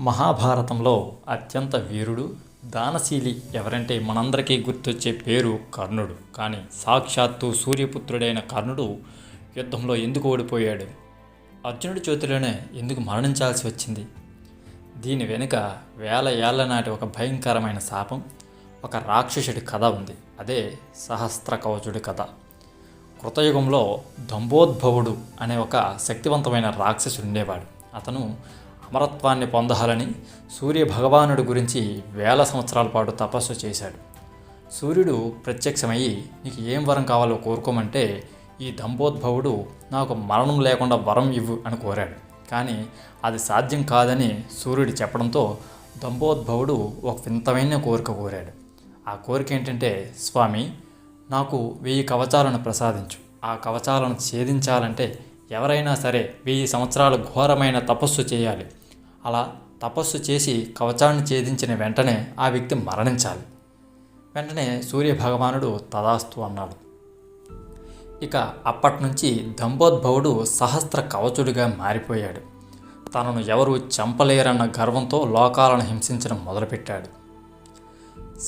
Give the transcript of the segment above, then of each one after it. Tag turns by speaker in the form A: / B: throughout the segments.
A: మహాభారతంలో అత్యంత వీరుడు దానశీలి ఎవరంటే మనందరికీ గుర్తొచ్చే పేరు కర్ణుడు. కానీ సాక్షాత్తు సూర్యపుత్రుడైన కర్ణుడు యుద్ధంలో ఎందుకు ఓడిపోయాడు? అర్జునుడి చేతిలోనే ఎందుకు మరణించాల్సి వచ్చింది? దీని వెనుక వేల ఏళ్ల నాటి ఒక భయంకరమైన శాపం, ఒక రాక్షసుడి కథ ఉంది. అదే సహస్ర కవచుడి కథ. కృతయుగంలో దంభోద్భవుడు అనే ఒక శక్తివంతమైన రాక్షసుడు ఉండేవాడు. అతను అమరత్వాన్ని పొందాలని సూర్యభగవానుడి గురించి వేల సంవత్సరాల పాటు తపస్సు చేశాడు. సూర్యుడు ప్రత్యక్షమయ్యి నీకు ఏం వరం కావాలో కోరుకోమంటే ఈ దంభోద్భవుడు నాకు మరణం లేకుండా వరం ఇవ్వు అని కోరాడు. కానీ అది సాధ్యం కాదని సూర్యుడు చెప్పడంతో దంభోద్భవుడు ఒక వింతమైన కోరిక కోరాడు. ఆ కోరిక ఏంటంటే, స్వామి, నాకు 1000 కవచాలను ప్రసాదించు. ఆ కవచాలను ఛేదించాలంటే ఎవరైనా సరే 1000 సంవత్సరాలు ఘోరమైన తపస్సు చేయాలి. అలా తపస్సు చేసి కవచాన్ని ఛేదించిన వెంటనే ఆ వ్యక్తి మరణించాలి. వెంటనే సూర్యభగవానుడు తదాస్తు అన్నాడు. ఇక అప్పటి నుంచి దంభోద్భవుడు సహస్ర కవచుడిగా మారిపోయాడు. తనను ఎవరూ చంపలేరన్న గర్వంతో లోకాలను హింసించడం మొదలుపెట్టాడు.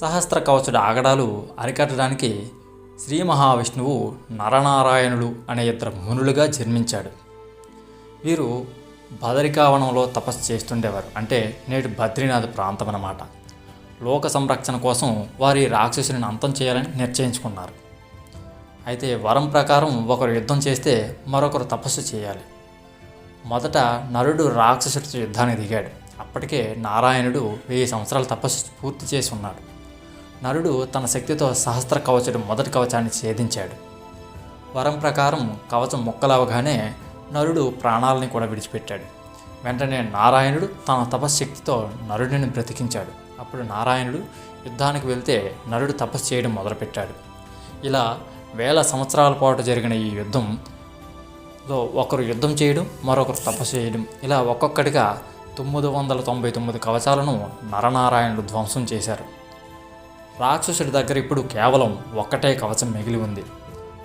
A: సహస్ర కవచుడి ఆగడాలు అరికట్టడానికి శ్రీ మహావిష్ణువు నరనారాయణులు అనే 2 మునులుగా జన్మించాడు. వీరు బదరికావనంలో తపస్సు చేస్తుండేవారు. అంటే నేటి బద్రీనాథ్ ప్రాంతం అన్నమాట. లోక సంరక్షణ కోసం వారి రాక్షసుని అంతం చేయాలని నిశ్చయించుకున్నారు. అయితే వరం ప్రకారం ఒకరు యుద్ధం చేస్తే మరొకరు తపస్సు చేయాలి. మొదట నరుడు రాక్షసుడితో యుద్ధానికి దిగాడు. అప్పటికే నారాయణుడు 1000 సంవత్సరాల తపస్సు పూర్తి చేసి ఉన్నాడు. నరుడు తన శక్తితో సహస్ర కవచుడు మొదటి కవచాన్ని ఛేదించాడు. వరం ప్రకారం కవచం ముక్కలవగానే నరుడు ప్రాణాలని కూడా విడిచిపెట్టాడు. వెంటనే నారాయణుడు తన తపశ్శక్తితో నరుడిని బ్రతికించాడు. అప్పుడు నారాయణుడు యుద్ధానికి వెళ్తే నరుడు తపస్సు చేయడం మొదలుపెట్టాడు. ఇలా వేల సంవత్సరాల పాటు జరిగిన ఈ యుద్ధంలో ఒకరు యుద్ధం చేయడం, మరొకరు తపస్సు చేయడం, ఇలా ఒక్కొక్కటిగా 999 కవచాలను నరనారాయణుడు ధ్వంసం చేశారు. రాక్షసుడి దగ్గర ఇప్పుడు కేవలం ఒక్కటే కవచం మిగిలి ఉంది.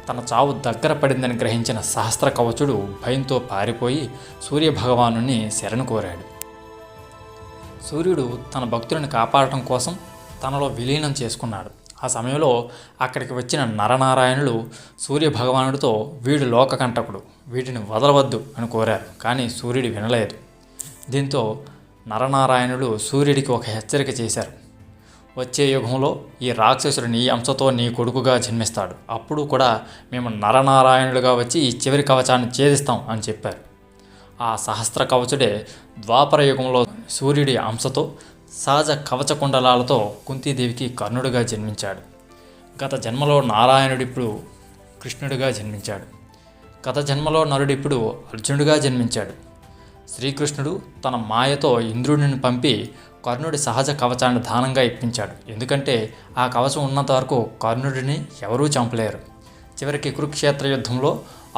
A: తన చావు దగ్గర పడిందని గ్రహించిన సహస్ర కవచుడు భయంతో పారిపోయి సూర్యభగవానుని శరణు కోరాడు. సూర్యుడు తన భక్తులను కాపాడటం కోసం తనలో విలీనం చేసుకున్నాడు. ఆ సమయంలో అక్కడికి వచ్చిన నరనారాయణులు సూర్యభగవానుడితో వీడు లోకకంటకుడు, వీటిని వదలవద్దు అని కోరారు. కానీ సూర్యుడు వినలేదు. దీంతో నరనారాయణులు సూర్యుడికి ఒక హెచ్చరిక చేశారు. వచ్చే యుగంలో ఈ రాక్షసుడు నీ అంశతో నీ కొడుకుగా జన్మిస్తాడు. అప్పుడు కూడా మేము నరనారాయణులుగా వచ్చి ఈ చివరి కవచాన్ని ఛేదిస్తాం అని చెప్పారు. ఆ సహస్ర కవచుడే ద్వాపర యుగంలో సూర్యుడి అంశతో సహజ కవచ కుండలాలతో కుంతీదేవికి కర్ణుడిగా జన్మించాడు. గత జన్మలో నారాయణుడిప్పుడు కృష్ణుడిగా జన్మించాడు. గత జన్మలో నరుడిప్పుడు అర్జునుడిగా జన్మించాడు. శ్రీకృష్ణుడు తన మాయతో ఇంద్రుడిని పంపి కర్ణుడి సహజ కవచాన్ని దానంగా ఇప్పించాడు. ఎందుకంటే ఆ కవచం ఉన్నంత వరకు కర్ణుడిని ఎవరూ చంపలేరు. చివరికి కురుక్షేత్ర యుద్ధంలో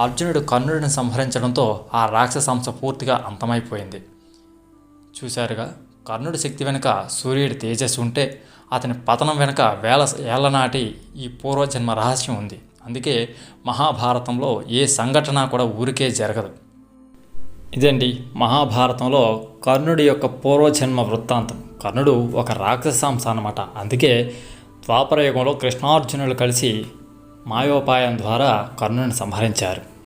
A: అర్జునుడు కర్ణుడిని సంహరించడంతో ఆ రాక్షసాంశ పూర్తిగా అంతమైపోయింది. చూశారుగా, కర్ణుడి శక్తి వెనుక సూర్యుడి తేజస్సు ఉంటే అతని పతనం వెనుక వేల ఏళ్ల నాటి ఈ పూర్వజన్మ రహస్యం ఉంది. అందుకే మహాభారతంలో ఏ సంఘటన కూడా ఊరికే జరగదు. ఇదండి మహాభారతంలో కర్ణుడి యొక్క పూర్వజన్మ వృత్తాంతం. కర్ణుడు ఒక రాక్షసాంశ అన్నమాట. అందుకే ద్వాపర యుగంలో కృష్ణార్జునులు కలిసి మాయోపాయం ద్వారా కర్ణుడిని సంహరించారు.